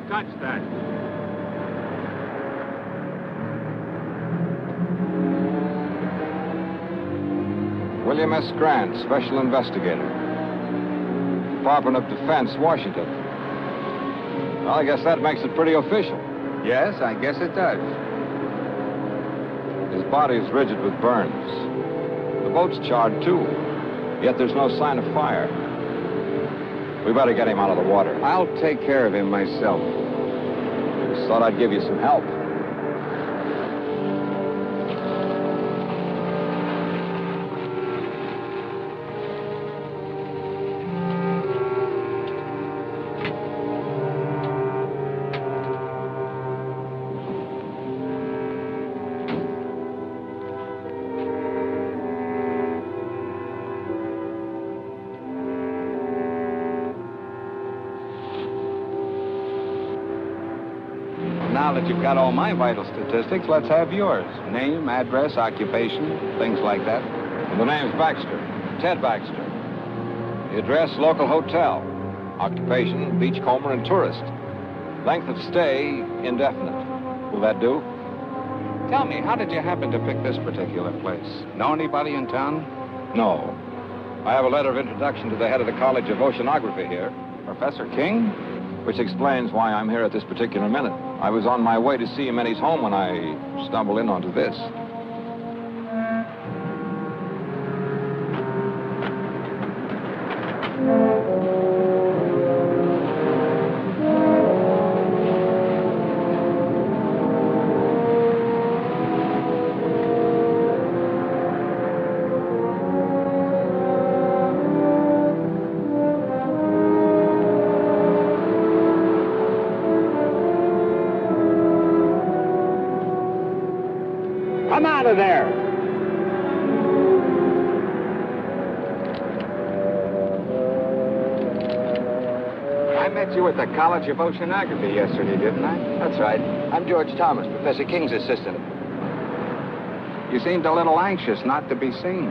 touch that. William S. Grant, Special Investigator. Department of Defense, Washington. Well, I guess that makes it pretty official. Yes, I guess it does. His body is rigid with burns. The boat's charred, too. Yet there's no sign of fire. We better get him out of the water. I'll take care of him myself. Just thought I'd give you some help. Now that you've got all my vital statistics, let's have yours. Name, address, occupation, things like that. And the name's Baxter. Ted Baxter. The address, local hotel. Occupation, beachcomber and tourist. Length of stay, indefinite. Will that do? Tell me, how did you happen to pick this particular place? Know anybody in town? No. I have a letter of introduction to the head of the College of Oceanography here. Professor King? Which explains why I'm here at this particular minute. I was on my way to see him in his home when I stumbled in onto this. Come out of there! I met you at the College of Oceanography yesterday, didn't I? That's right. I'm George Thomas, Professor King's assistant. You seemed a little anxious not to be seen.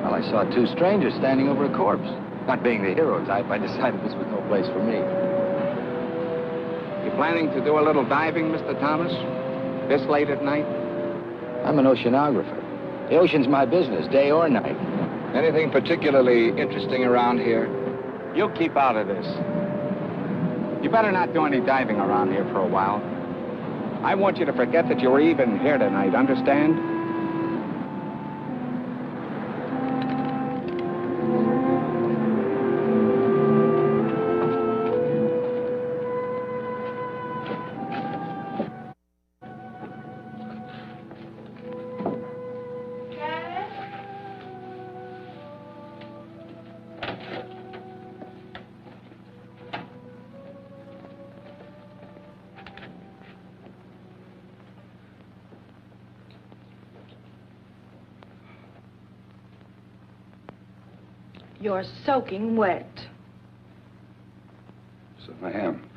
Well, I saw two strangers standing over a corpse. Not being the hero type, I decided this was no place for me. You planning to do a little diving, Mr. Thomas? This late at night? I'm an oceanographer. The ocean's my business, day or night. Anything particularly interesting around here? You keep out of this. You better not do any diving around here for a while. I want you to forget that you were even here tonight, understand? You're soaking wet. So I am.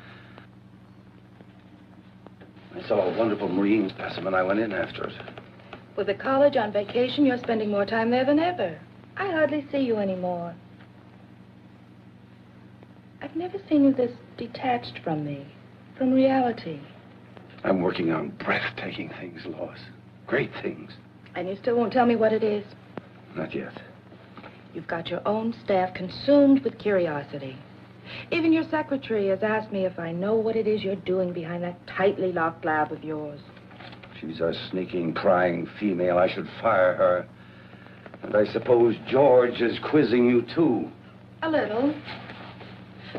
I saw a wonderful marine specimen. I went in after it. With the college on vacation, you're spending more time there than ever. I hardly see you anymore. I've never seen you this detached from me, from reality. I'm working on breathtaking things, Lois. Great things. And you still won't tell me what it is? Not yet. You've got your own staff consumed with curiosity. Even your secretary has asked me if I know what it is you're doing behind that tightly locked lab of yours. She's a sneaking, prying female. I should fire her. And I suppose George is quizzing you, too. A little.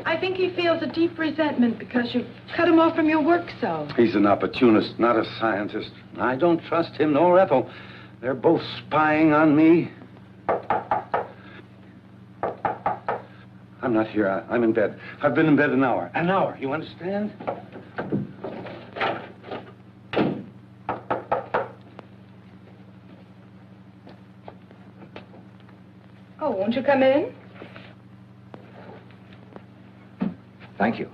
I think he feels a deep resentment because you cut him off from your work so. He's an opportunist, not a scientist. I don't trust him nor Ethel. They're both spying on me. I'm not here. I'm in bed. I've been in bed an hour. An hour, you understand? Oh, won't you come in? Thank you.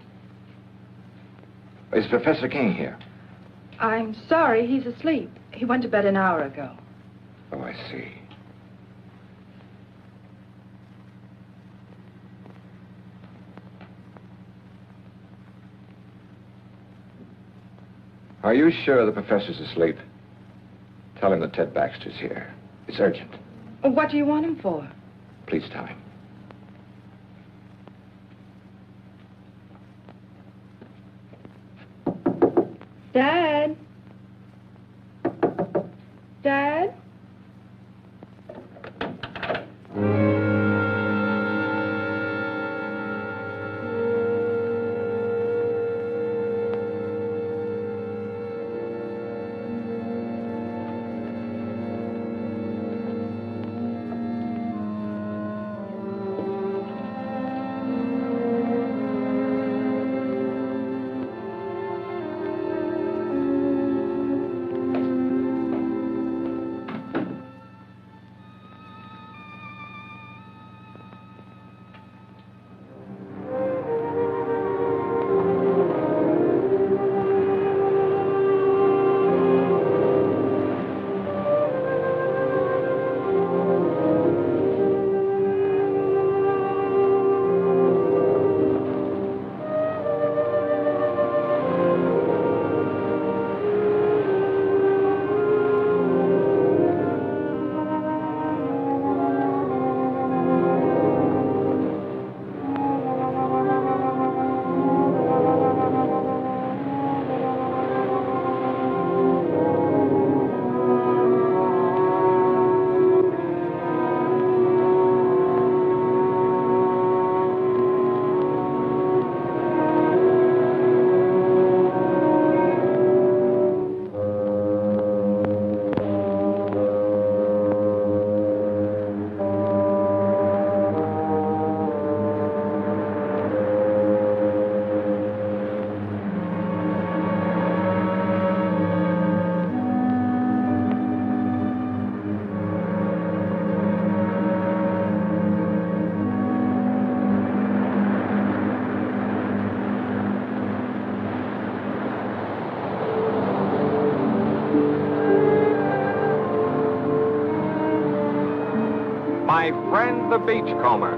Is Professor King here? I'm sorry, he's asleep. He went to bed an hour ago. Oh, I see. Are you sure the professor's asleep? Tell him that Ted Baxter's here. It's urgent. What do you want him for? Please tell him. Dad? Dad? My friend the beachcomber.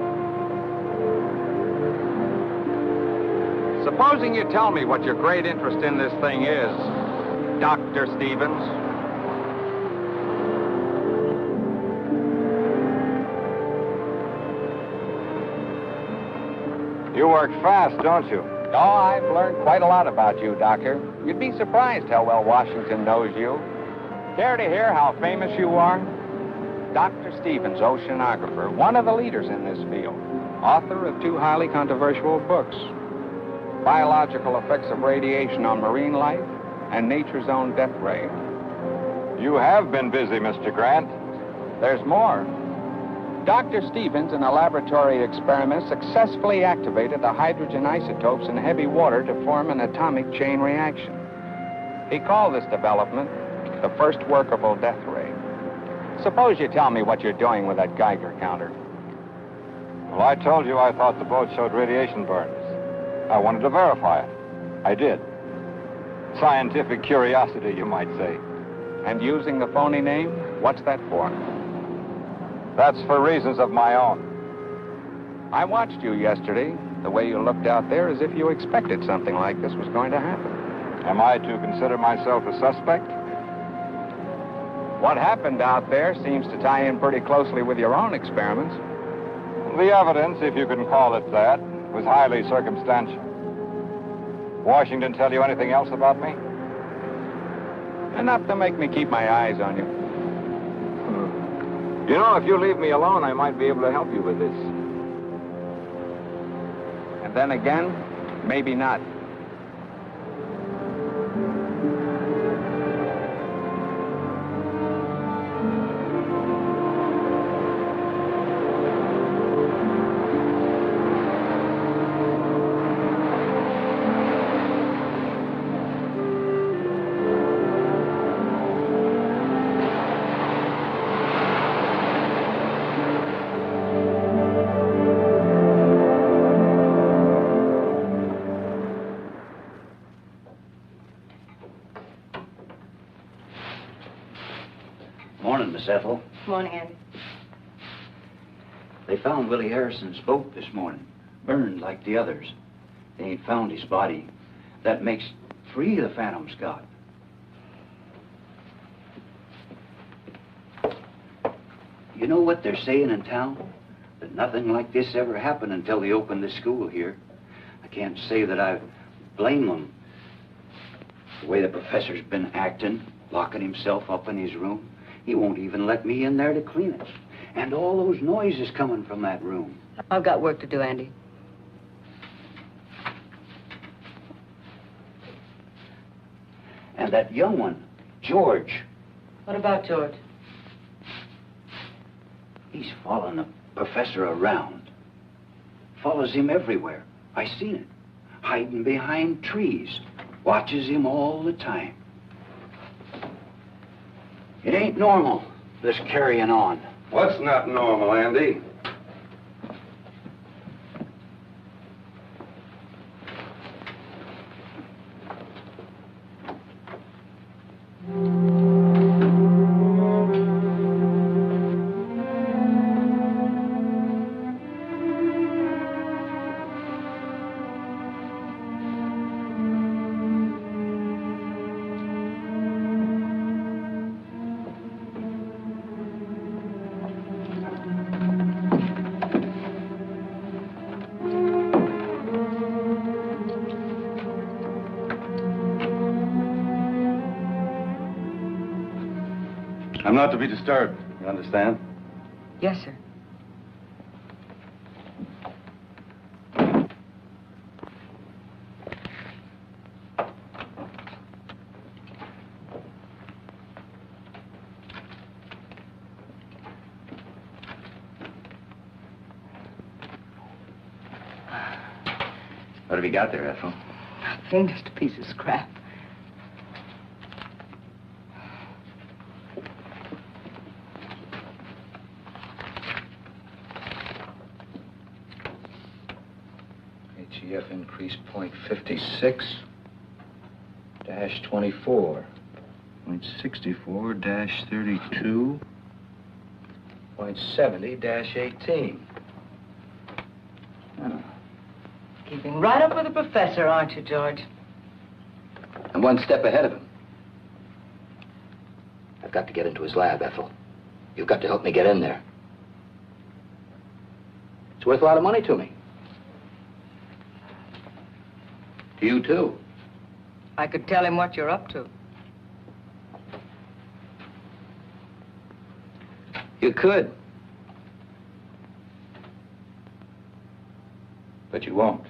Supposing you tell me what your great interest in this thing is, Dr. Stevens. You work fast, don't you? Oh, I've learned quite a lot about you, Doctor. You'd be surprised how well Washington knows you. Care to hear how famous you are? Dr. Stevens, oceanographer, one of the leaders in this field, author of 2 highly controversial books, Biological Effects of Radiation on Marine Life and Nature's Own Death Ray. You have been busy, Mr. Grant. There's more. Dr. Stevens, in a laboratory experiment, successfully activated the hydrogen isotopes in heavy water to form an atomic chain reaction. He called this development the first workable death ray. Suppose you tell me what you're doing with that Geiger counter. Well, I told you I thought the boat showed radiation burns. I wanted to verify it. I did. Scientific curiosity, you might say. And using the phony name, what's that for? That's for reasons of my own. I watched you yesterday, the way you looked out there as if you expected something like this was going to happen. Am I to consider myself a suspect? What happened out there seems to tie in pretty closely with your own experiments. The evidence, if you can call it that, was highly circumstantial. Washington tell you anything else about me? Enough to make me keep my eyes on you. You know, if you leave me alone, I might be able to help you with this. And then again, maybe not. Morning, Miss Ethel. Morning, Andy. They found Willie Harrison's boat this morning, burned like the others. They ain't found his body. That makes 3 of the Phantoms got. You know what they're saying in town? That nothing like this ever happened until they opened the school here. I can't say that I blame them. The way the professor's been acting, locking himself up in his room. He won't even let me in there to clean it. And all those noises coming from that room. I've got work to do, Andy. And that young one, George. What about George? He's following the professor around. Follows him everywhere. I seen it. Hiding behind trees. Watches him all the time. It ain't normal, this carrying on. What's not normal, Andy? I'm not to be disturbed, you understand? Yes, sir. What have you got there, Ethel? Nothing, just a piece of scrap. HEF increase 0.56 dash 24. 0.64 dash 32. 0.70 dash 18. Oh. Keeping right up with the professor, aren't you, George? I'm one step ahead of him. I've got to get into his lab, Ethel. You've got to help me get in there. It's worth a lot of money to me. To you, too. I could tell him what you're up to. You could. But you won't.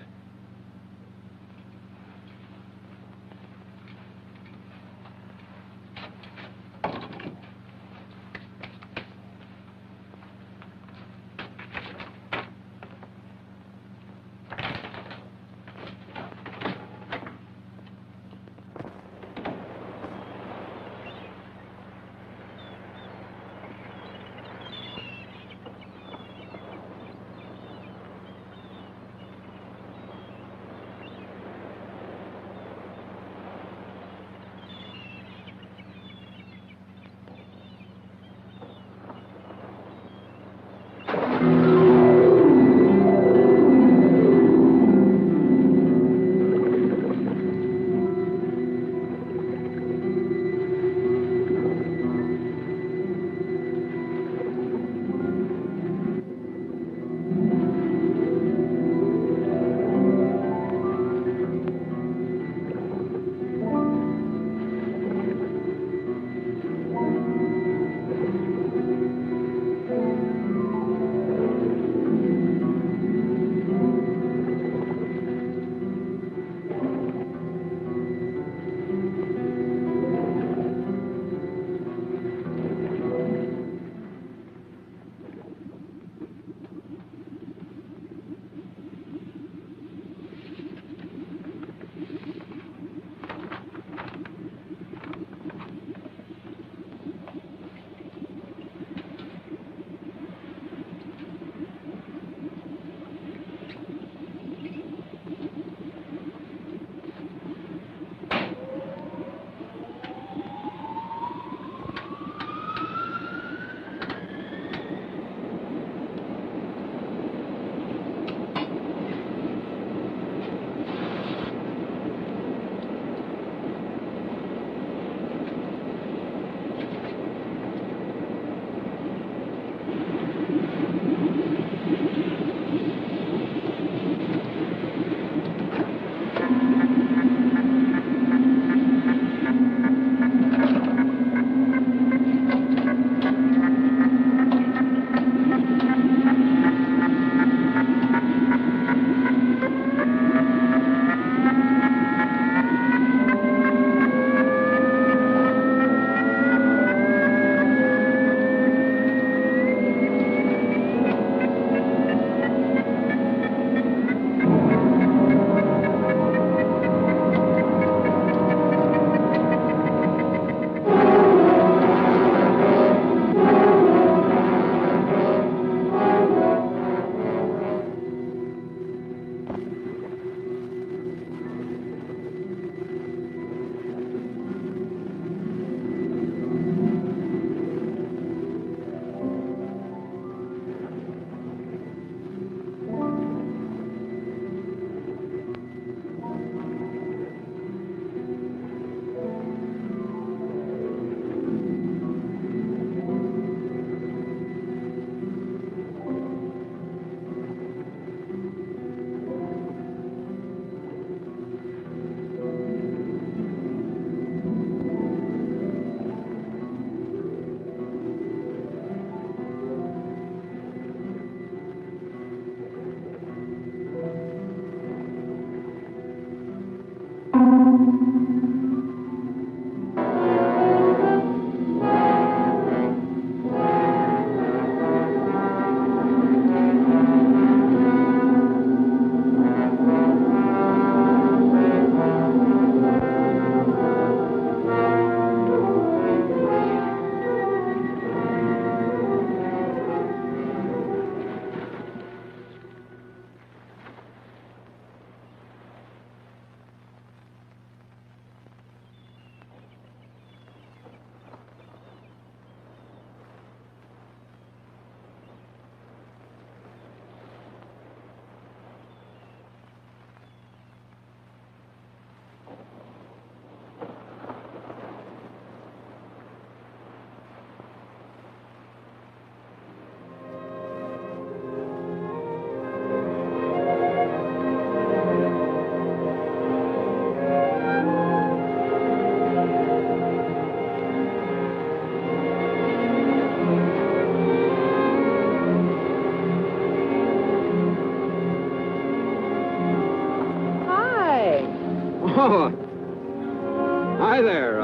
Hi there.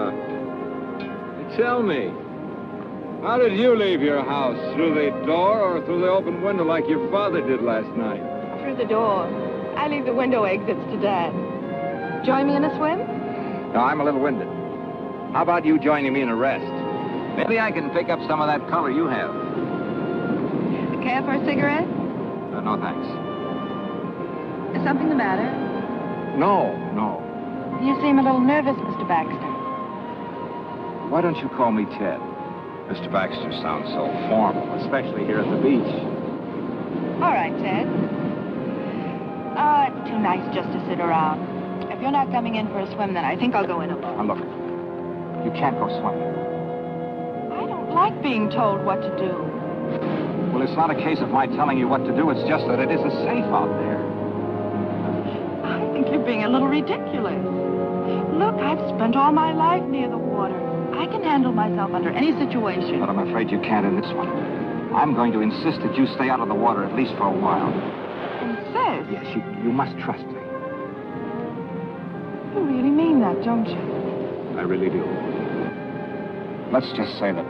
Tell me, how did you leave your house? Through the door or through the open window like your father did last night? Through the door. I leave the window exits to Dad. Join me in a swim? No, I'm a little winded. How about you joining me in a rest? Maybe I can pick up some of that color you have. Care for a cigarette? No, thanks. Is something the matter? No. You seem a little nervous, Mr. Baxter. Why don't you call me Ted? Mr. Baxter sounds so formal, especially here at the beach. All right, Ted. It's too nice just to sit around. If you're not coming in for a swim, then I think I'll go in alone. Now, look, you can't go swimming. I don't like being told what to do. Well, it's not a case of my telling you what to do. It's just that it isn't safe out there. I think you're being a little ridiculous. Look, I've spent all my life near the water. I can handle myself under any situation. But I'm afraid you can't in this one. I'm going to insist that you stay out of the water at least for a while. Insist? Yes, you must trust me. You really mean that, don't you? I really do. Let's just say that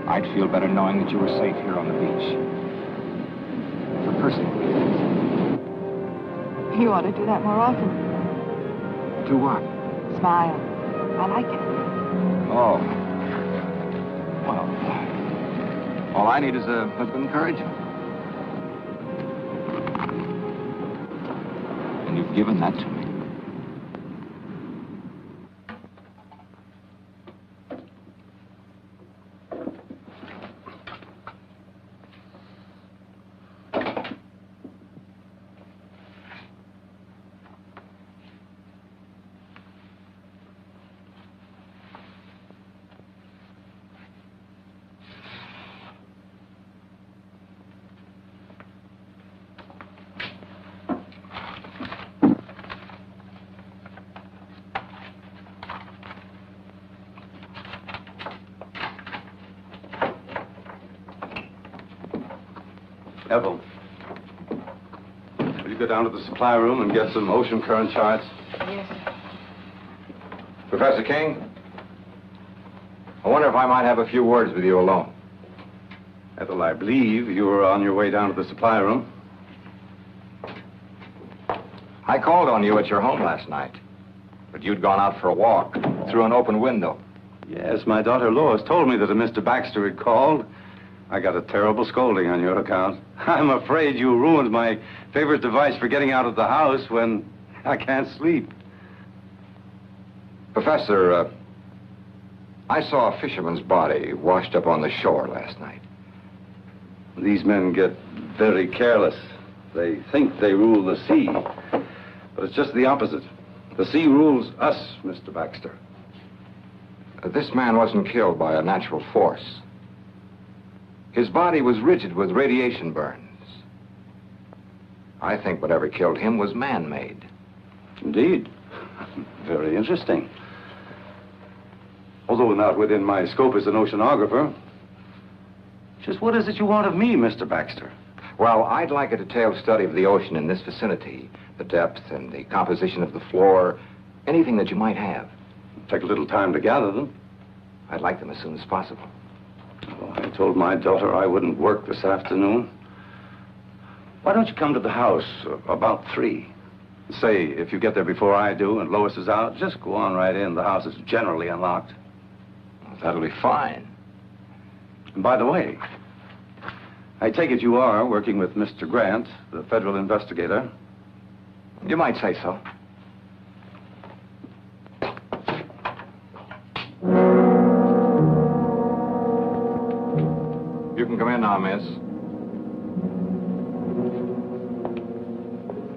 I'd feel better knowing that you were safe here on the beach. For personal reasons. You ought to do that more often. Do what? Smile. I like it. Oh. Well, all I need is a bit of encouragement. And you've given that to me. Ethel, will you go down to the supply room and get some ocean current charts? Yes. Professor King, I wonder if I might have a few words with you alone. Ethel, I believe you were on your way down to the supply room. I called on you at your home last night, but you'd gone out for a walk through an open window. Yes, my daughter Lois told me that a Mr. Baxter had called. I got a terrible scolding on your account. I'm afraid you ruined my favorite device for getting out of the house when I can't sleep. Professor, I saw a fisherman's body washed up on the shore last night. These men get very careless. They think they rule the sea, but it's just the opposite. The sea rules us, Mr. Baxter. This man wasn't killed by a natural force. His body was rigid with radiation burns. I think whatever killed him was man-made. Indeed. Very interesting. Although not within my scope as an oceanographer. Just what is it you want of me, Mr. Baxter? Well, I'd like a detailed study of the ocean in this vicinity, the depth and the composition of the floor, anything that you might have. Take a little time to gather them. I'd like them as soon as possible. Well, I told my daughter I wouldn't work this afternoon. Why don't you come to the house about 3? Say, if you get there before I do and Lois is out, just go on right in. The house is generally unlocked. Well, that'll be fine. And by the way, I take it you are working with Mr. Grant, the federal investigator. You might say so. You can come in now, miss.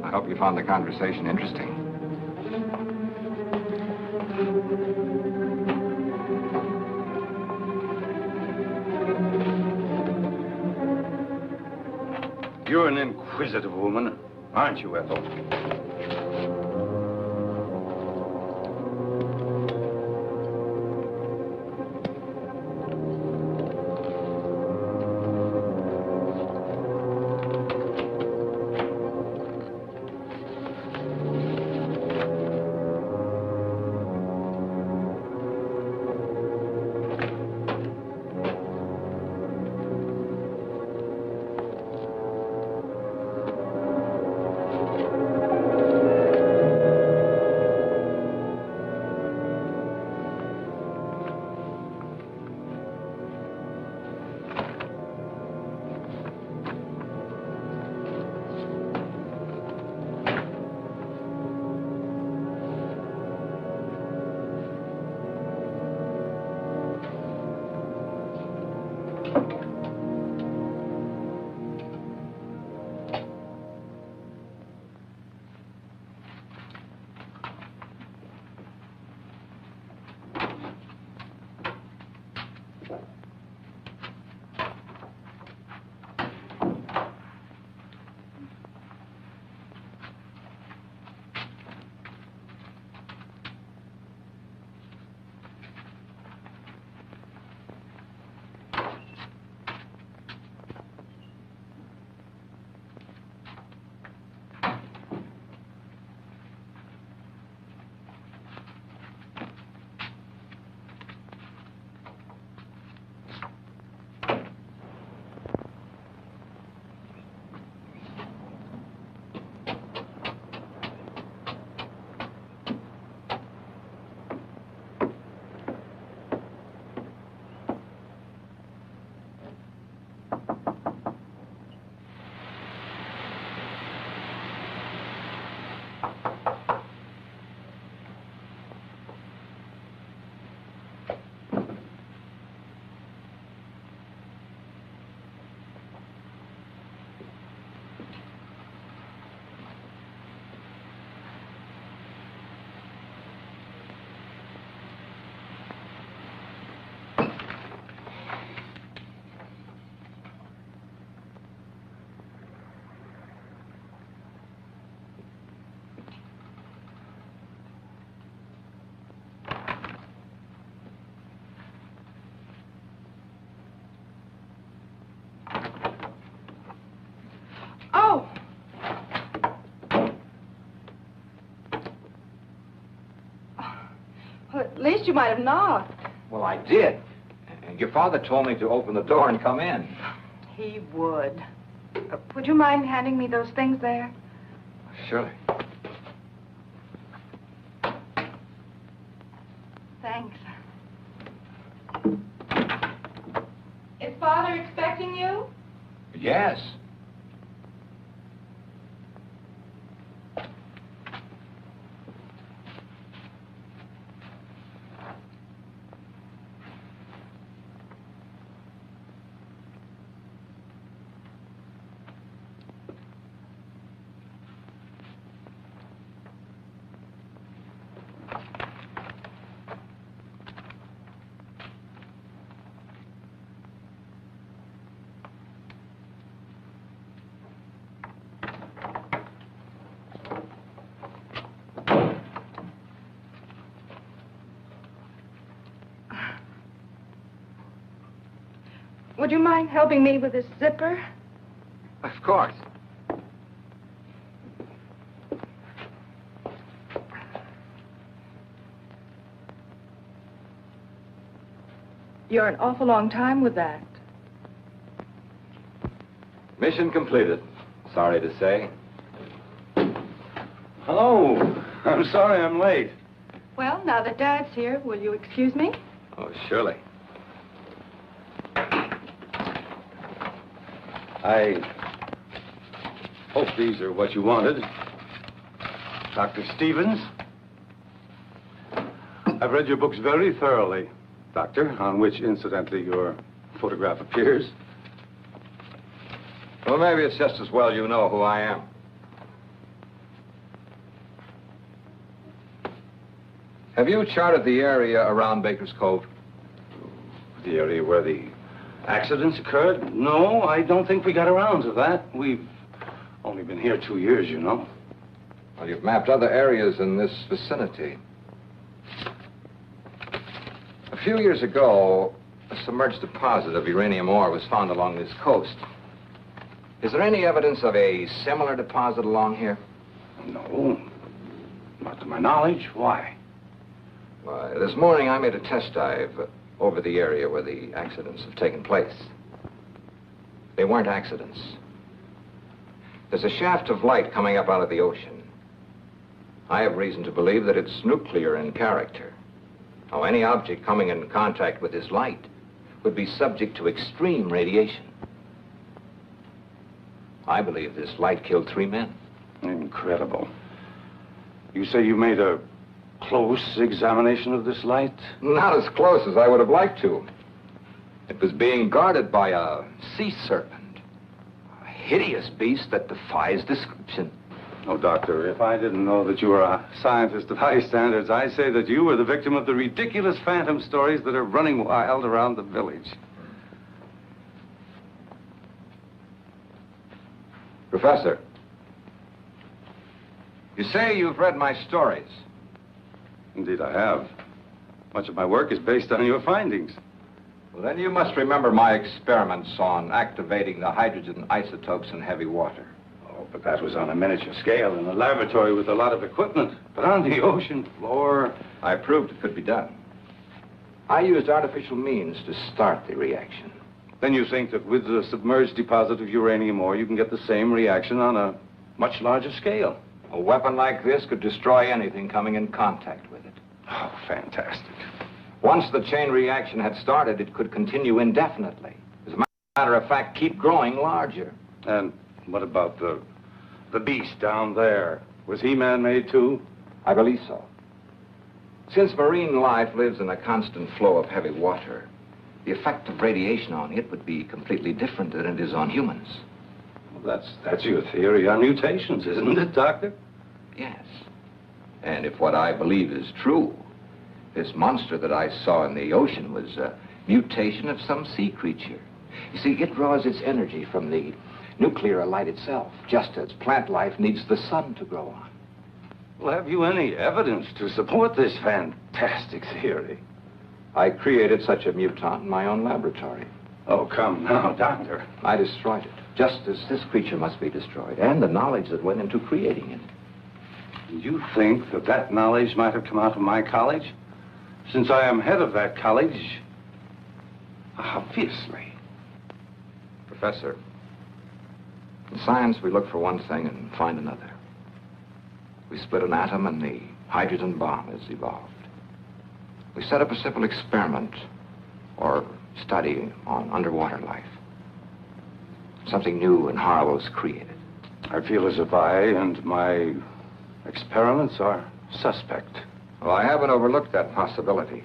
I hope you found the conversation interesting. You're an inquisitive woman, aren't you, Ethel? Oh! Well, at least you might have knocked. Well, I did. And your father told me to open the door and come in. He would. Would you mind handing me those things there? Surely. Thanks. Is Father expecting you? Yes. Would you mind helping me with this zipper? Of course. You're an awful long time with that. Mission completed. Sorry to say. Hello. I'm sorry I'm late. Well, now that Dad's here, will you excuse me? Oh, surely. I hope these are what you wanted. Dr. Stevens. I've read your books very thoroughly, Doctor, on which, incidentally, your photograph appears. Well, maybe it's just as well you know who I am. Have you charted the area around Baker's Cove? The area where the accidents occurred? No, I don't think we got around to that. We've only been here 2 years, you know. Well, you've mapped other areas in this vicinity. A few years ago, a submerged deposit of uranium ore was found along this coast. Is there any evidence of a similar deposit along here? No, not to my knowledge. Why? Why, this morning I made a test dive over the area where the accidents have taken place. They weren't accidents. There's a shaft of light coming up out of the ocean. I have reason to believe that it's nuclear in character. Now, any object coming in contact with this light would be subject to extreme radiation. I believe this light killed 3 men. Incredible. You say you made a close examination of this light? Not as close as I would have liked to. It was being guarded by a sea serpent. A hideous beast that defies description. Oh, Doctor, if I didn't know that you were a scientist of high standards, I'd say that you were the victim of the ridiculous phantom stories that are running wild around the village. Professor, you say you've read my stories. Indeed, I have. Much of my work is based on your findings. Well, then you must remember my experiments on activating the hydrogen isotopes in heavy water. Oh, but that was on a miniature scale in a laboratory with a lot of equipment. But on the ocean floor... I proved it could be done. I used artificial means to start the reaction. Then you think that with the submerged deposit of uranium ore, you can get the same reaction on a much larger scale? A weapon like this could destroy anything coming in contact with it. Oh, fantastic. Once the chain reaction had started, it could continue indefinitely. As a matter of fact, keep growing larger. And what about the beast down there? Was he man-made too? I believe so. Since marine life lives in a constant flow of heavy water, the effect of radiation on it would be completely different than it is on humans. Well, that's your theory on mutations, isn't it, Doctor? Yes. And if what I believe is true, this monster that I saw in the ocean was a mutation of some sea creature. You see, it draws its energy from the nuclear light itself, just as plant life needs the sun to grow on. Well, have you any evidence to support this fantastic theory? I created such a mutant in my own laboratory. Oh, come now, Doctor. I destroyed it, just as this creature must be destroyed, and the knowledge that went into creating it. You think that that knowledge might have come out of my college? Since I am head of that college, obviously. Professor, in science we look for one thing and find another. We split an atom and the hydrogen bomb is evolved. We set up a simple experiment or study on underwater life. Something new and horrible is created. I feel as if I and my experiments are suspect. Well, I haven't overlooked that possibility.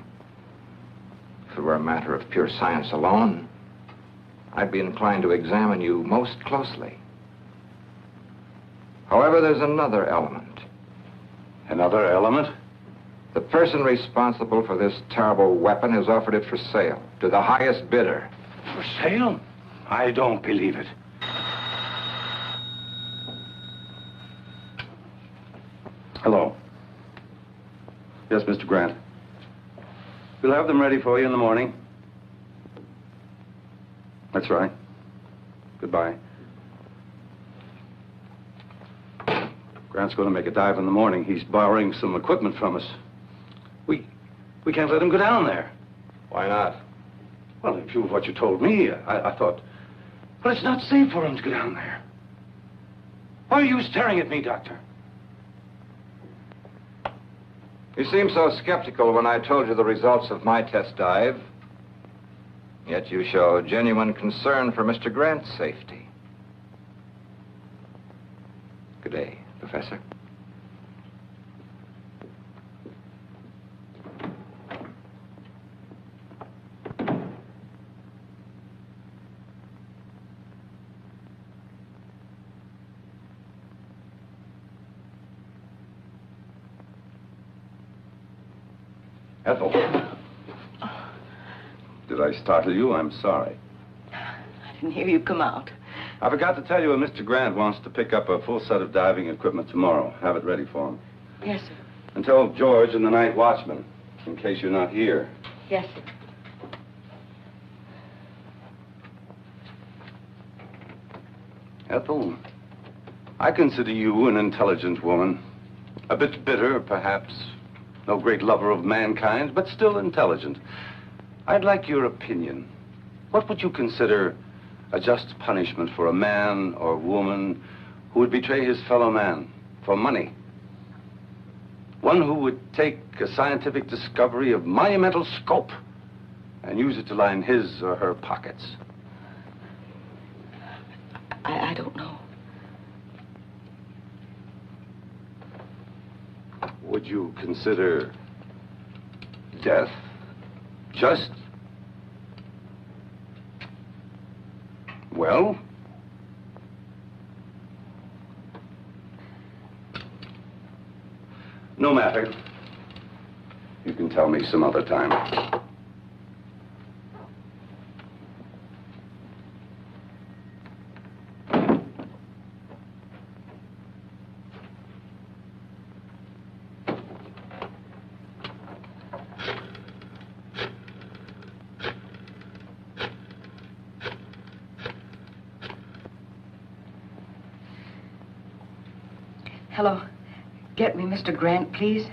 If it were a matter of pure science alone, I'd be inclined to examine you most closely. However, there's another element. Another element? The person responsible for this terrible weapon has offered it for sale to the highest bidder. For sale? I don't believe it. Hello. Yes, Mr. Grant. We'll have them ready for you in the morning. That's right. Goodbye. Grant's going to make a dive in the morning. He's borrowing some equipment from us. We can't let him go down there. Why not? Well, in view of what you told me, I thought... Well, it's not safe for him to go down there. Why are you staring at me, Doctor? You seemed so skeptical when I told you the results of my test dive. Yet you show genuine concern for Mr. Grant's safety. Good day, Professor. Ethel. Did I startle you? I'm sorry. I didn't hear you come out. I forgot to tell you, Mr. Grant wants to pick up a full set of diving equipment tomorrow. Have it ready for him. Yes, sir. And tell George and the night watchman, in case you're not here. Yes, sir. Ethel, I consider you an intelligent woman. A bit bitter, perhaps. No great lover of mankind, but still intelligent. I'd like your opinion. What would you consider a just punishment for a man or woman who would betray his fellow man for money? One who would take a scientific discovery of monumental scope and use it to line his or her pockets. I don't know. Would you consider death just? Well? No matter. You can tell me some other time. Hello. Get me Mr. Grant, please.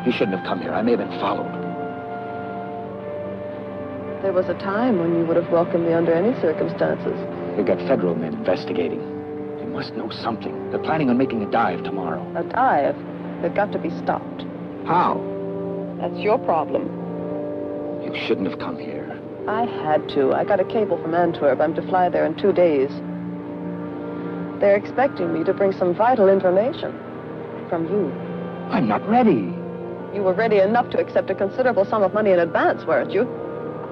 You shouldn't have come here. I may have been followed. There was a time when you would have welcomed me under any circumstances. They've got federal men investigating. You must know something. They're planning on making a dive tomorrow. A dive? They've got to be stopped. How? That's your problem. You shouldn't have come here. I had to. I got a cable from Antwerp. I'm to fly there in 2 days. They're expecting me to bring some vital information from you. I'm not ready. You were ready enough to accept a considerable sum of money in advance, weren't you?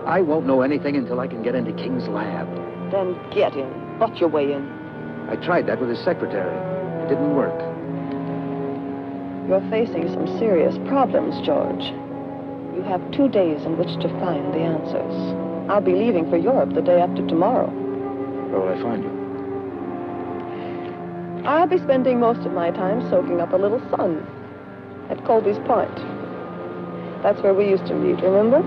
I won't know anything until I can get into King's lab. Then get in. Butt your way in. I tried that with his secretary. It didn't work. You're facing some serious problems, George. You have 2 days in which to find the answers. I'll be leaving for Europe the day after tomorrow. Where will I find you? I'll be spending most of my time soaking up a little sun at Colby's Point. That's where we used to meet, remember?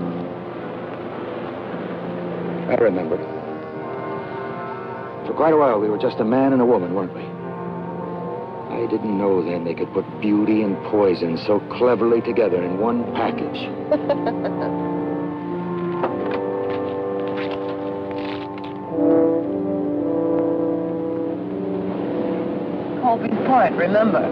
I remember. For quite a while, we were just a man and a woman, weren't we? I didn't know then they could put beauty and poison so cleverly together in one package. Colby's Point, remember?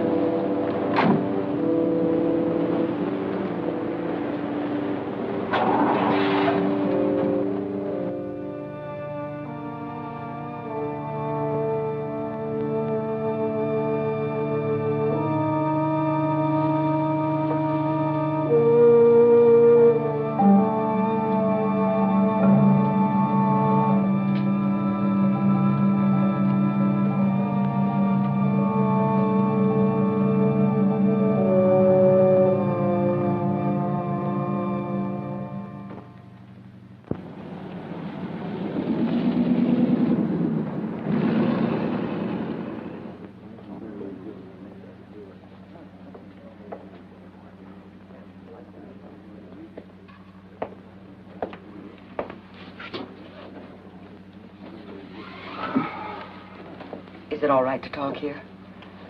Is it all right to talk here?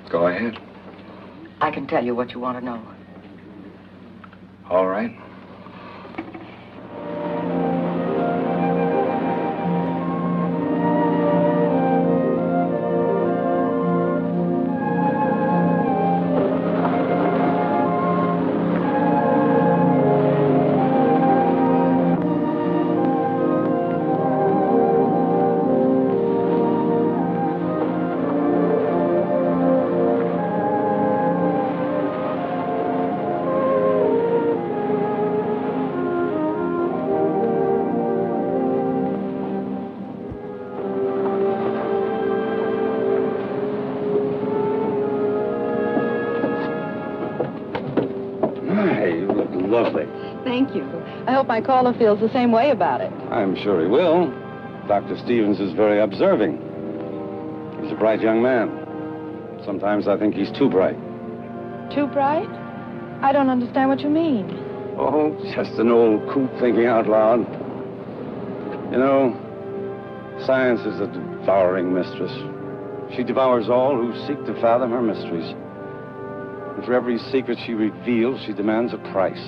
Go ahead. I can tell you what you want to know. All right. Lovely. Thank you. I hope my caller feels the same way about it. I'm sure he will. Dr. Stevens is very observing. He's a bright young man. Sometimes I think he's too bright. Too bright? I don't understand what you mean. Oh, just an old coot thinking out loud. You know, science is a devouring mistress. She devours all who seek to fathom her mysteries. And for every secret she reveals, she demands a price.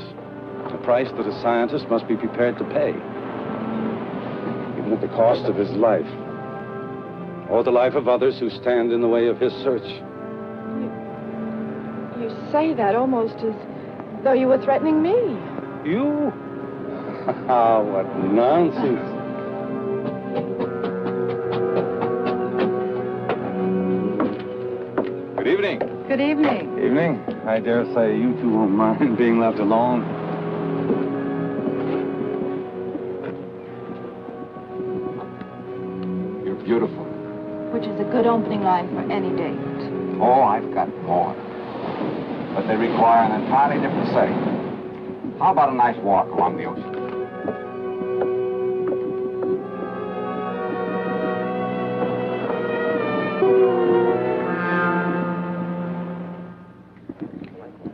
A price that a scientist must be prepared to pay. Even at the cost of his life. Or the life of others who stand in the way of his search. You say that almost as though you were threatening me. You? What nonsense. evening. Good evening. Evening. I dare say you two won't mind being left alone. You're beautiful. Which is a good opening line for any date. Oh, I've got more. But they require an entirely different setting. How about a nice walk along the ocean?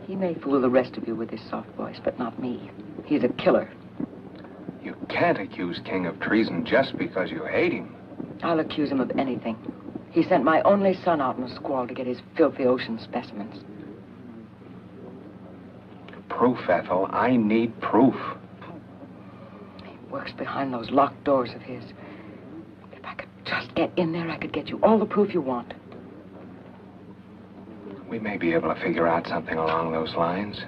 He may fool the rest of you with his soft voice, but not me. He's a killer. You can't accuse King of treason just because you hate him. I'll accuse him of anything. He sent my only son out in a squall to get his filthy ocean specimens. Proof, Ethel. I need proof. He works behind those locked doors of his. If I could just get in there, I could get you all the proof you want. We may be able to figure out something along those lines.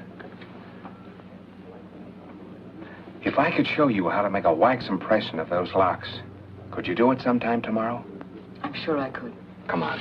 If I could show you how to make a wax impression of those locks, could you do it sometime tomorrow? I'm sure I could. Come on.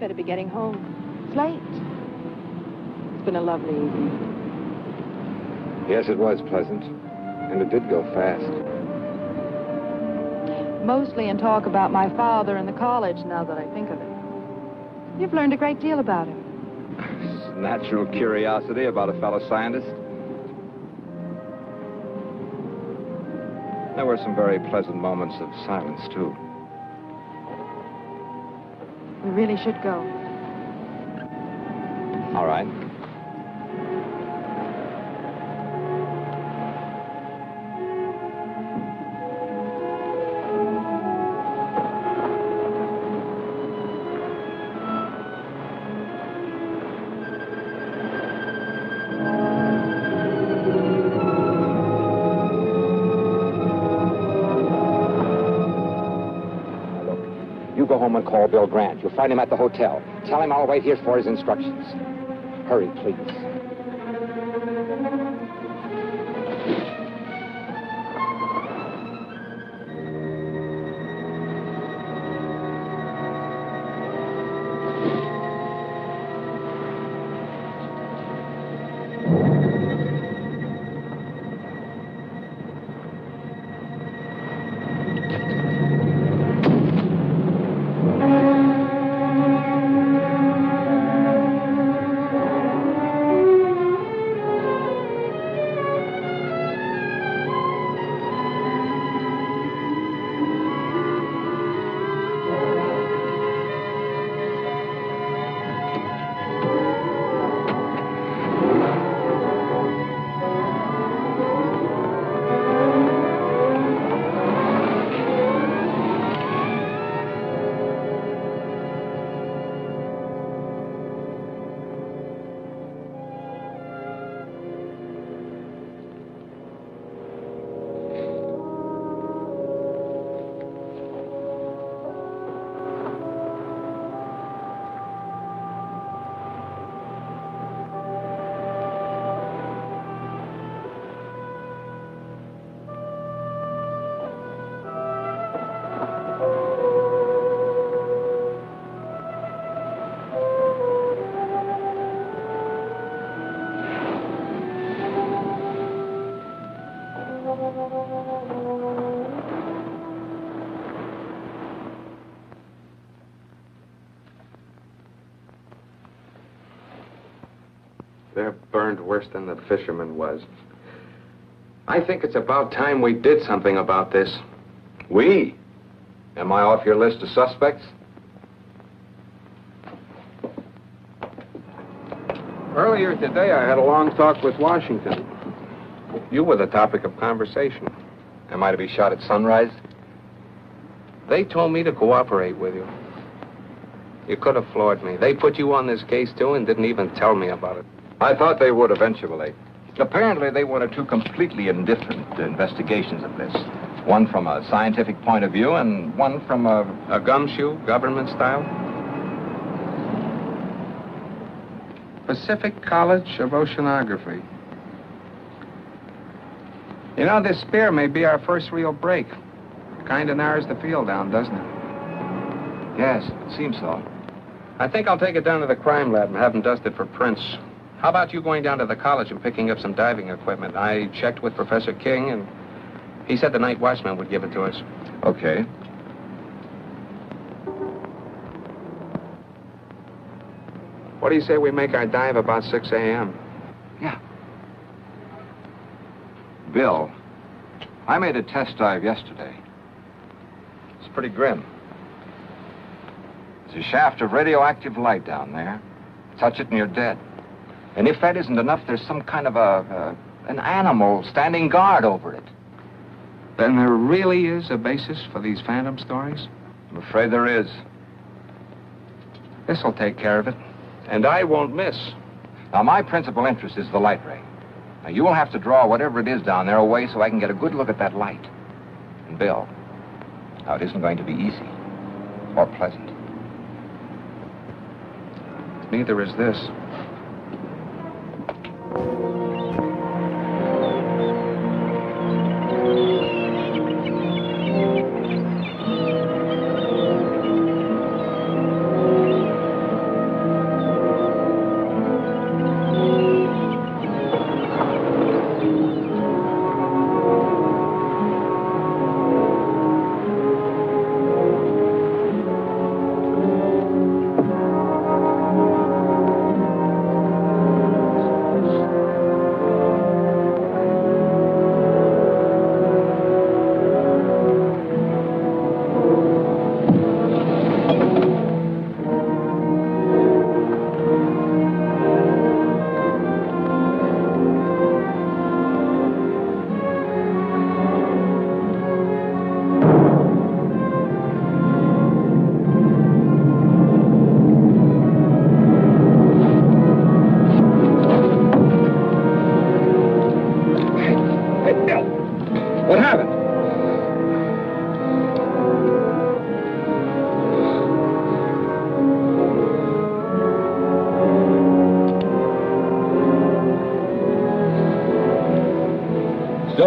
Better be getting home. It's late. It's been a lovely evening. Yes, it was pleasant. And it did go fast. Mostly in talk about my father and the college, now that I think of it. You've learned a great deal about him. natural curiosity about a fellow scientist. There were some very pleasant moments of silence, too. We really should go. All right. You go home and call Bill Grant. You'll find him at the hotel. Tell him I'll wait here for his instructions. Hurry, please. They're burned worse than the fisherman was. I think it's about time we did something about this. We? Am I off your list of suspects? Earlier today, I had a long talk with Washington. You were the topic of conversation. Am I to be shot at sunrise? They told me to cooperate with you. You could have floored me. They put you on this case, too, and didn't even tell me about it. I thought they would eventually. Apparently, they wanted two completely indifferent investigations of this. One from a scientific point of view and one from a gumshoe, government style? Pacific College of Oceanography. You know, this spear may be our first real break. Kind of narrows the field down, doesn't it? Yes, it seems so. I think I'll take it down to the crime lab and have them dust it for prints. How about you going down to the college and picking up some diving equipment? I checked with Professor King, and he said the night watchman would give it to us. Okay. What do you say we make our dive about 6 a.m.? Yeah. Bill, I made a test dive yesterday. It's pretty grim. There's a shaft of radioactive light down there. Touch it and you're dead. And if that isn't enough, there's some kind of an animal standing guard over it. Then there really is a basis for these phantom stories? I'm afraid there is. This'll take care of it. And I won't miss. Now, my principal interest is the light ray. Now, you will have to draw whatever it is down there away so I can get a good look at that light. And Bill, now, it isn't going to be easy or pleasant. Neither is this.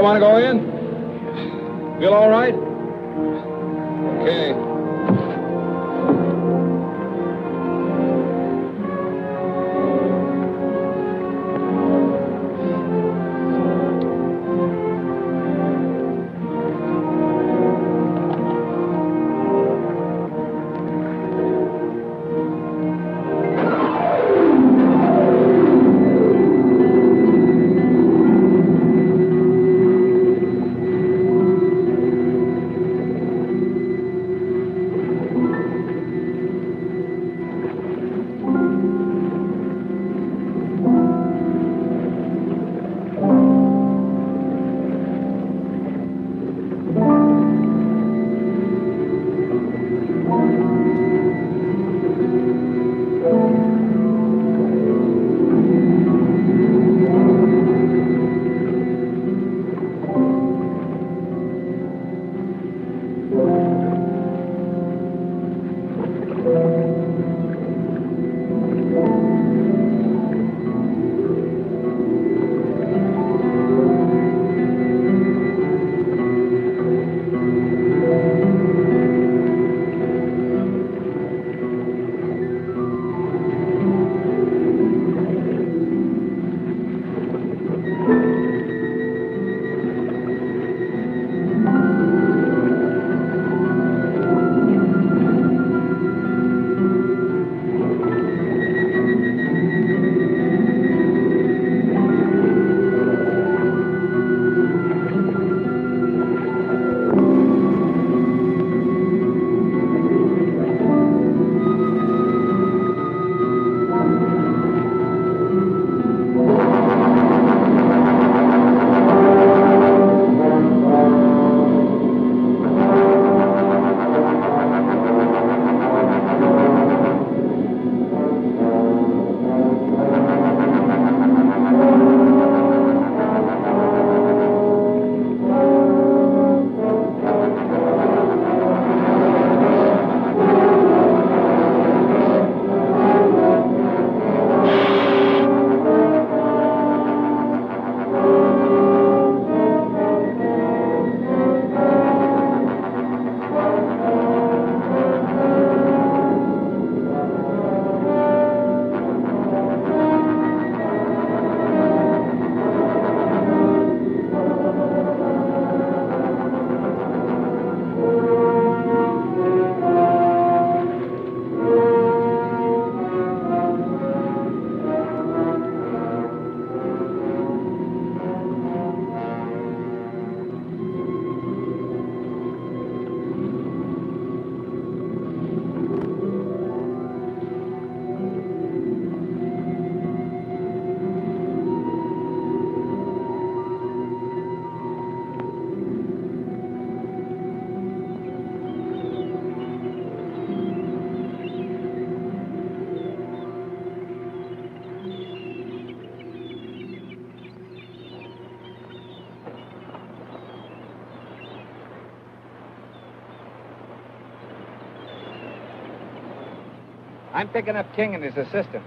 want to go in? Feel all right? Okay. I'm picking up King and his assistant.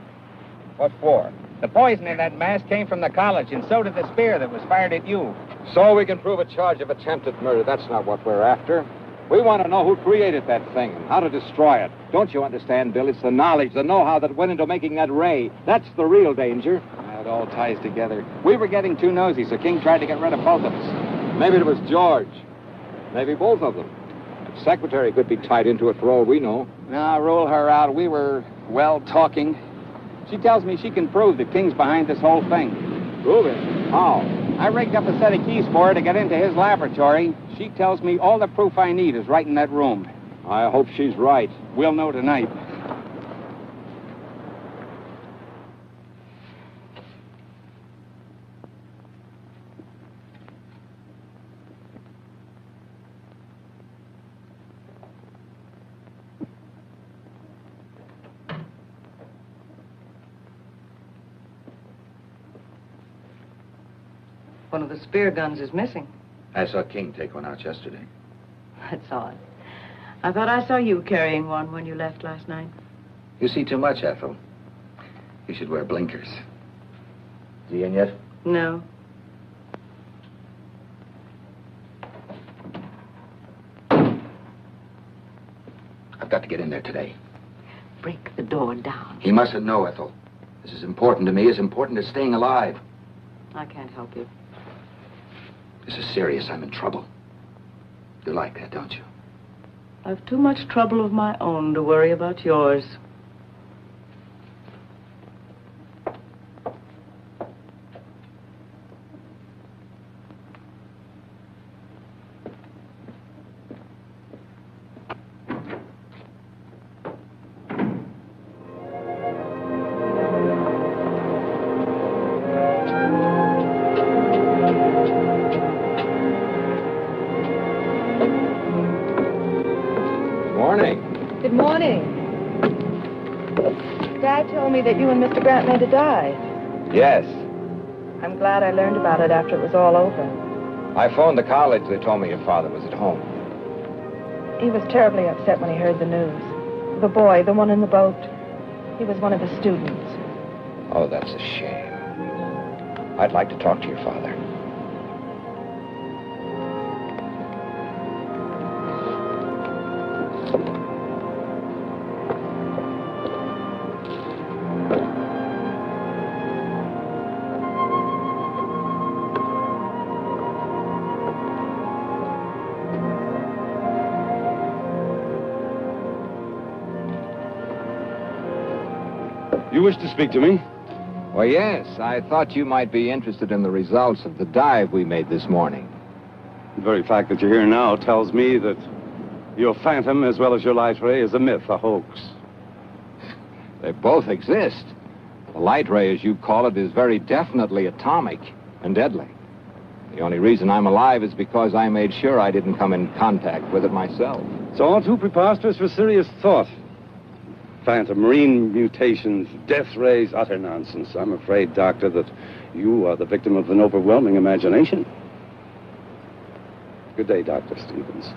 What for? The poison in that mask came from the college, and so did the spear that was fired at you. So we can prove a charge of attempted murder. That's not what we're after. We want to know who created that thing and how to destroy it. Don't you understand, Bill? It's the knowledge, the know-how that went into making that ray. That's the real danger. It all ties together. We were getting too nosy, so King tried to get rid of both of us. Maybe it was George. Maybe both of them. The secretary could be tied into it for all we know. Now, rule her out. We were, well, talking. She tells me she can prove that King's behind this whole thing. Prove it? How? I rigged up a set of keys for her to get into his laboratory. She tells me all the proof I need is right in that room. I hope she's right. We'll know tonight. One of the spear guns is missing. I saw King take one out yesterday. That's odd. I thought I saw you carrying one when you left last night. You see too much, Ethel. You should wear blinkers. Is he in yet? No. I've got to get in there today. Break the door down. He mustn't know, Ethel. This is important to me, as important as staying alive. I can't help you. This is serious. I'm in trouble. You like that, don't you? I've too much trouble of my own to worry about yours. Good morning. Dad told me that you and Mr. Grant made a dive. Yes. I'm glad I learned about it after it was all over. I phoned the college. They told me your father was at home. He was terribly upset when he heard the news. The boy, the one in the boat, he was one of the students. Oh, that's a shame. I'd like to talk to your father. You wish to speak to me? Well, yes. I thought you might be interested in the results of the dive we made this morning. The very fact that you're here now tells me that your phantom, as well as your light ray, is a myth, a hoax. They both exist. The light ray, as you call it, is very definitely atomic and deadly. The only reason I'm alive is because I made sure I didn't come in contact with it myself. It's all too preposterous for serious thought. Phantom, marine mutations, death rays, utter nonsense. I'm afraid, Doctor, that you are the victim of an overwhelming imagination. Good day, Dr. Stevens.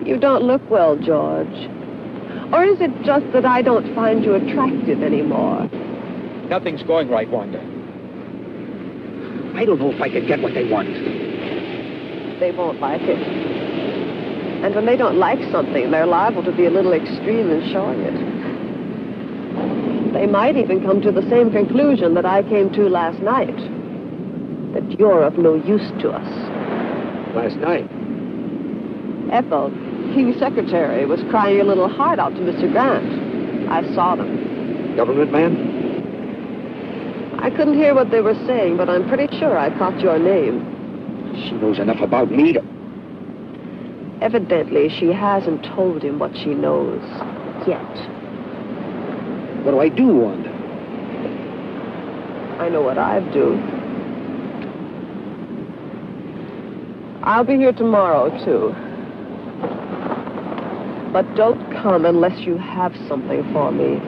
You don't look well, George. Or is it just that I don't find you attractive anymore? Nothing's going right, Wanda. I don't know if I can get what they want. They won't like it. And when they don't like something, they're liable to be a little extreme in showing it. They might even come to the same conclusion that I came to last night. That you're of no use to us. Last night? Ethel, King's secretary, was crying a little heart out to Mr. Grant. I saw them. Government man? I couldn't hear what they were saying, but I'm pretty sure I caught your name. She knows enough about me to... Evidently, she hasn't told him what she knows yet. What do I do, Wanda? I know what I'd do. I'll be here tomorrow, too. But don't come unless you have something for me.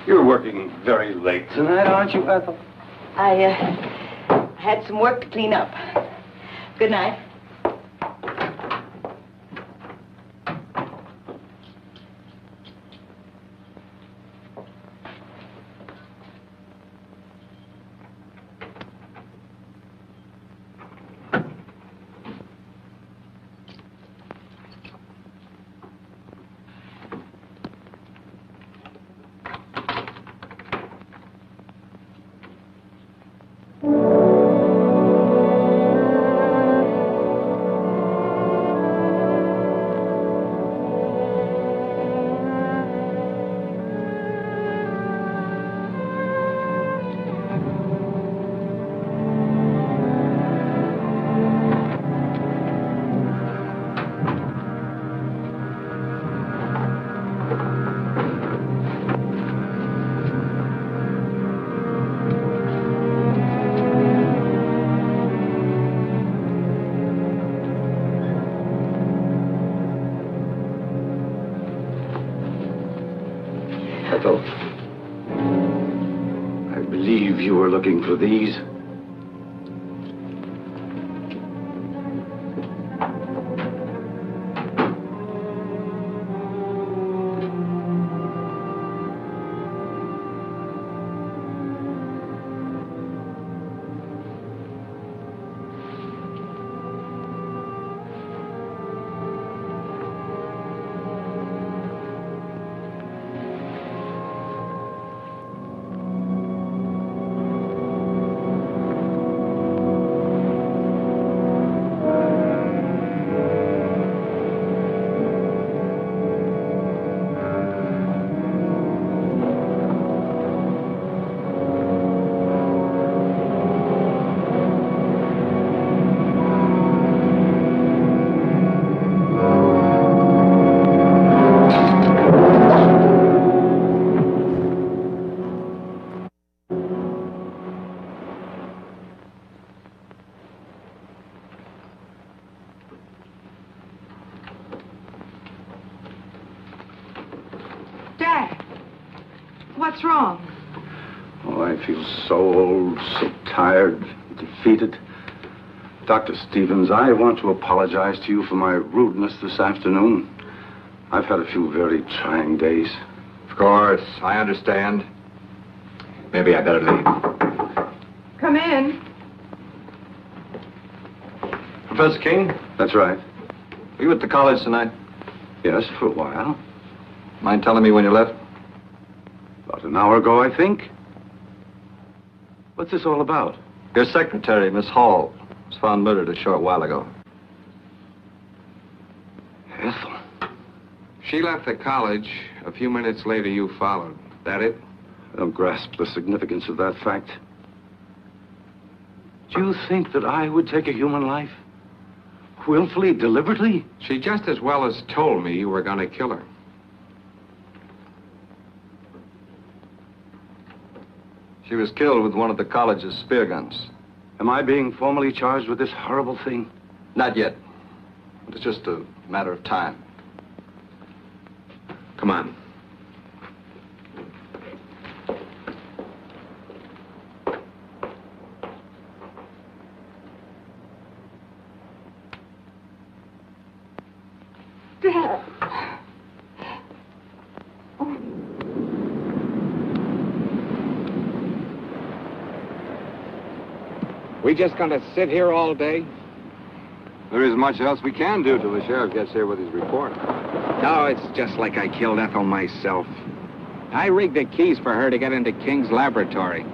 You're working very late tonight, aren't you, Ethel? I had some work to clean up. Good night. Ethel. I believe you were looking for these. Dad, what's wrong? Oh, I feel so old, so tired, defeated. Dr. Stevens, I want to apologize to you for my rudeness this afternoon. I've had a few very trying days. Of course, I understand. Maybe I better leave. Come in. Professor King? That's right. Were you at the college tonight? Yes, for a while. Mind telling me when you left? About an hour ago, I think. What's this all about? Your secretary, Miss Hall, was found murdered a short while ago. Ethel. She left the college. A few minutes later, you followed. That it? I don't grasp the significance of that fact. Do you think that I would take a human life? Willfully, deliberately? She just as well as told me you were going to kill her. She was killed with one of the college's spear guns. Am I being formally charged with this horrible thing? Not yet. It's just a matter of time. Come on. Dad. We just going to sit here all day? There isn't much else we can do till the sheriff gets here with his report. No, it's just like I killed Ethel myself. I rigged the keys for her to get into King's laboratory.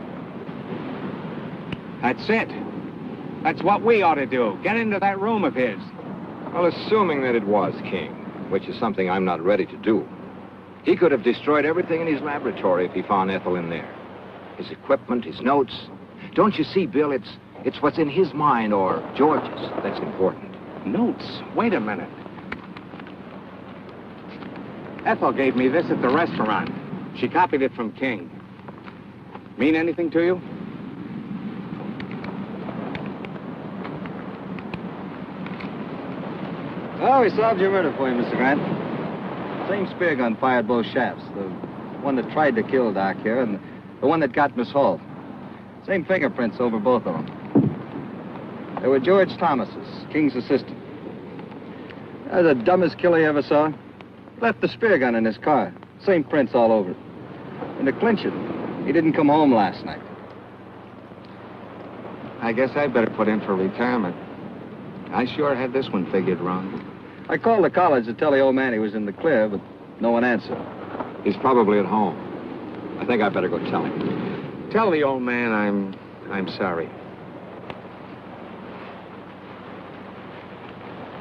That's it. That's what we ought to do. Get into that room of his. Well, assuming that it was King, which is something I'm not ready to do, he could have destroyed everything in his laboratory if he found Ethel in there. His equipment, his notes. Don't you see, Bill, it's what's in his mind or George's that's important. Notes? Wait a minute. Ethel gave me this at the restaurant. She copied it from King. Mean anything to you? Oh, we solved your murder for you, Mr. Grant. Same spear gun fired both shafts. The one that tried to kill Doc here and the one that got Miss Hall. Same fingerprints over both of them. They were George Thomas's, King's assistant. The dumbest killer you ever saw. Left the spear gun in his car. Same prints all over it. And to clinch it, he didn't come home last night. I guess I'd better put in for retirement. I sure had this one figured wrong. I called the college to tell the old man he was in the clear, but no one answered. He's probably at home. I think I'd better go tell him. Tell the old man I'm sorry.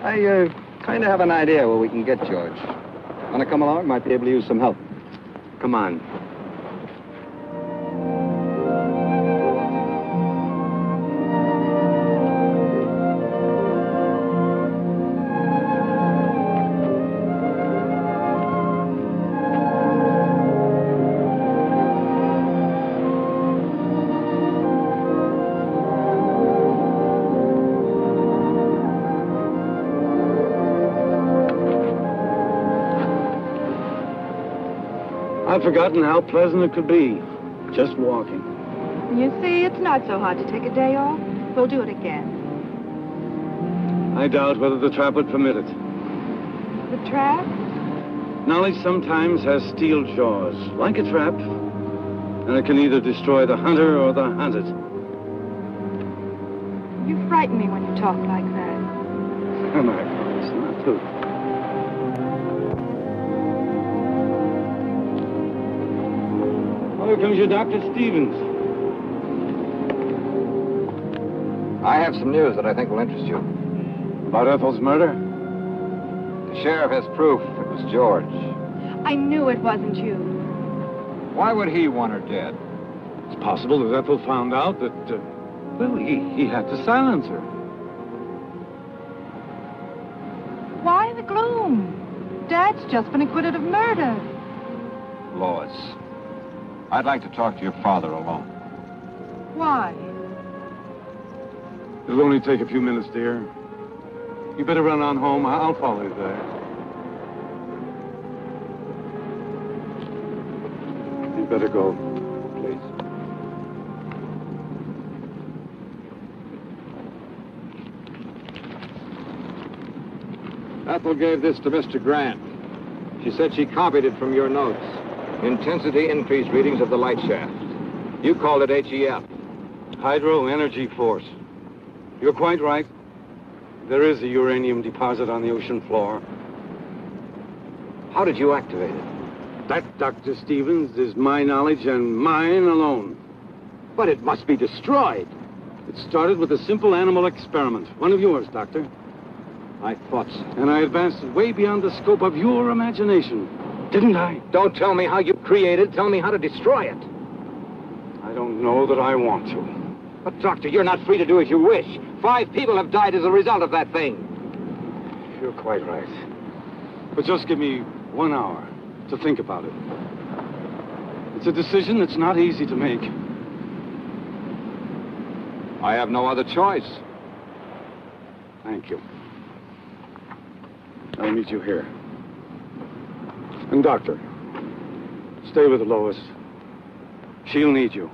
I kind of have an idea where we can get George. Want to come along? Might be able to use some help. Come on. I've forgotten how pleasant it could be, just walking. You see, it's not so hard to take a day off. We'll do it again. I doubt whether the trap would permit it. The trap? Knowledge sometimes has steel jaws, like a trap, and it can either destroy the hunter or the hunted. You frighten me when you talk like that. And I promise not to. Oh, here comes your Dr. Stevens. I have some news that I think will interest you. About Ethel's murder? The sheriff has proof it was George. I knew it wasn't you. Why would he want her dead? It's possible that Ethel found out that, well, he had to silence her. Why the gloom? Dad's just been acquitted of murder. Lois, I'd like to talk to your father alone. Why? It'll only take a few minutes, dear. You better run on home. I'll follow you there. You better go, please. Ethel gave this to Mr. Grant. She said she copied it from your notes. Intensity increased readings of the light shaft. You called it HEF. Hydro Energy Force. You're quite right. There is a uranium deposit on the ocean floor. How did you activate it? That, Dr. Stevens, is my knowledge and mine alone. But it must be destroyed. It started with a simple animal experiment. One of yours, Doctor. I thought so. And I advanced it way beyond the scope of your imagination. Didn't I? Don't tell me how you created. Tell me how to destroy it. I don't know that I want to. But, Doctor, you're not free to do as you wish. 5 people have died as a result of that thing. You're quite right. But just give me 1 hour to think about it. It's a decision that's not easy to make. I have no other choice. Thank you. I'll meet you here. And, Doctor, stay with Lois. She'll need you.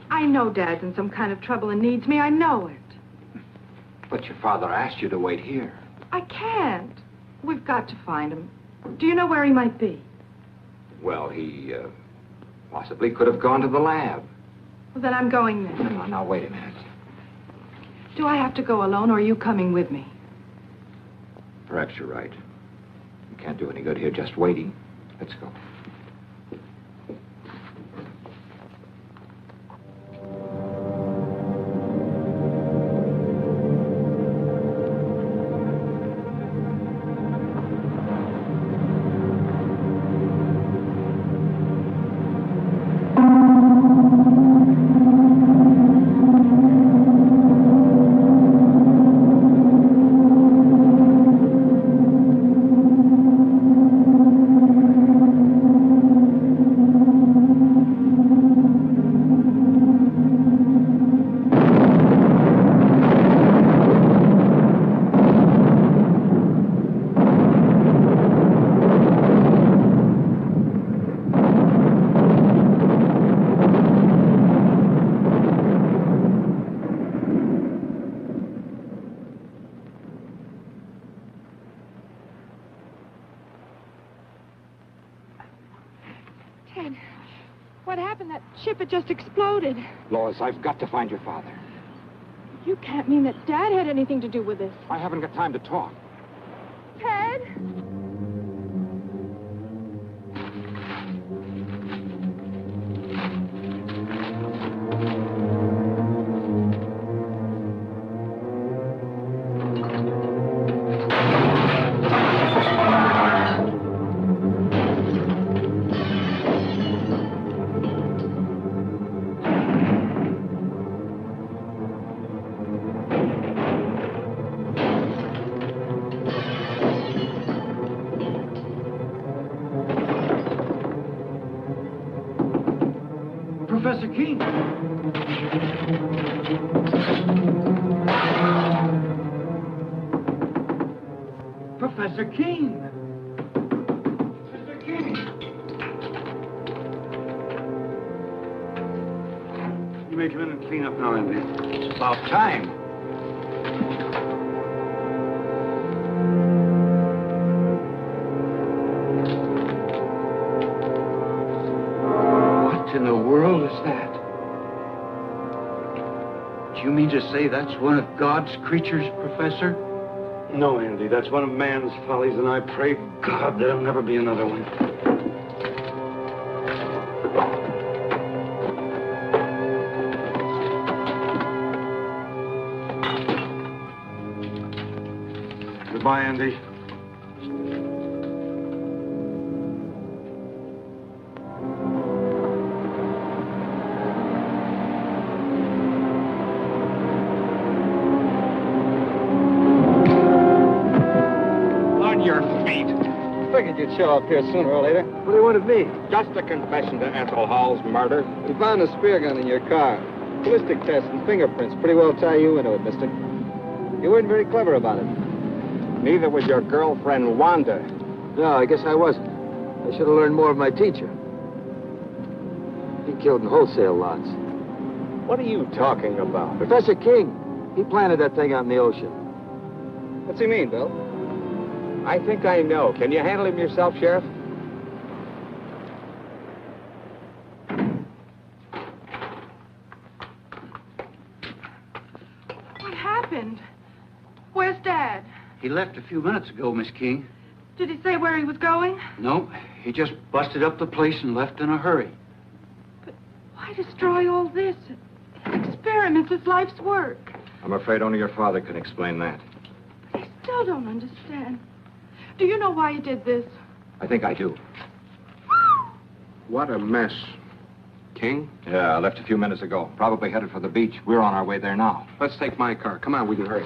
I know Dad's in some kind of trouble and needs me. I know it. But your father asked you to wait here. I can't. We've got to find him. Do you know where he might be? Well, he possibly could have gone to the lab. Well, then I'm going there. Now, wait a minute. Do I have to go alone, or are you coming with me? Perhaps you're right. You can't do any good here just waiting. Let's go. Ted, what happened? That ship had just exploded. Lois, I've got to find your father. You can't mean that Dad had anything to do with this. I haven't got time to talk. Ted? King! Professor King! Mr. King! You may come in and clean up now, Andy. It's about time. What in the world is that? Do you mean to say that's one of God's creatures, Professor? No, Andy, that's one of man's follies, and I pray God there'll never be another one. Goodbye, Andy. Figured you'd show up here sooner or later. What do you want of me? Just a confession to Ethel Hall's murder. We found a spear gun in your car. Ballistic tests and fingerprints pretty well tie you into it, mister. You weren't very clever about it. Neither was your girlfriend, Wanda. No, I guess I wasn't. I should have learned more of my teacher. He killed in wholesale lots. What are you talking about? Professor King, he planted that thing out in the ocean. What's he mean, Bill? I think I know. Can you handle him yourself, Sheriff? What happened? Where's Dad? He left a few minutes ago, Miss King. Did he say where he was going? No, he just busted up the place and left in a hurry. But why destroy all this? Experiments is life's work. I'm afraid only your father can explain that. I still don't understand. Do you know why he did this? I think I do. What a mess. King? Yeah, I left a few minutes ago. Probably headed for the beach. We're on our way there now. Let's take my car. Come on, we can hurry.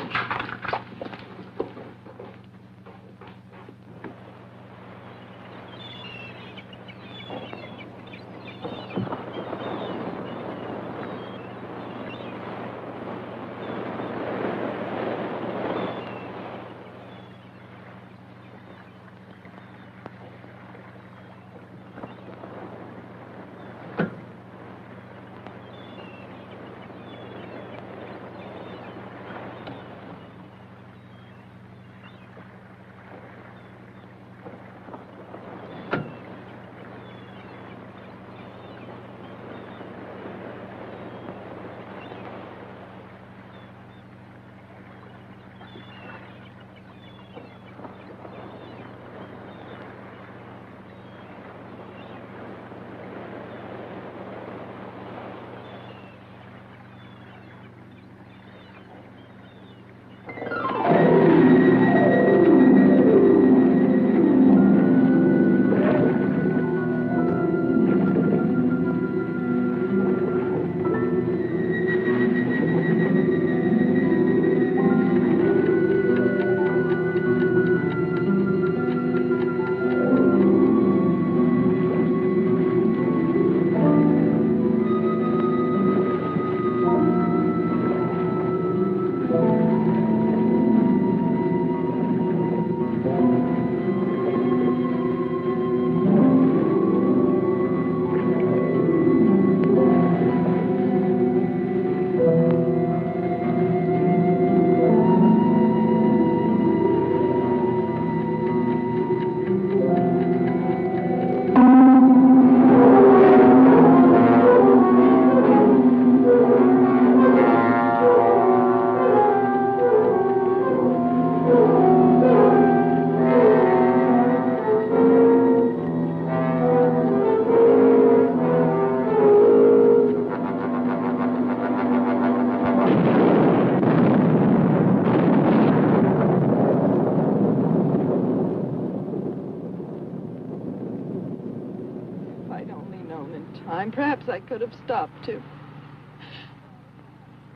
Perhaps I could have stopped him.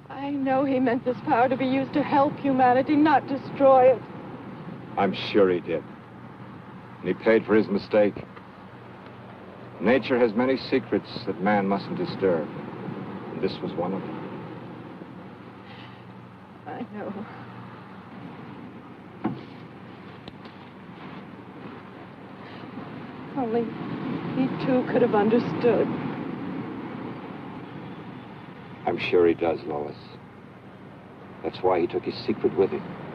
I know he meant this power to be used to help humanity, not destroy it. I'm sure he did. And he paid for his mistake. Nature has many secrets that man mustn't disturb. And this was one of them. I know. Only he too could have understood. I'm sure he does, Lois. That's why he took his secret with him.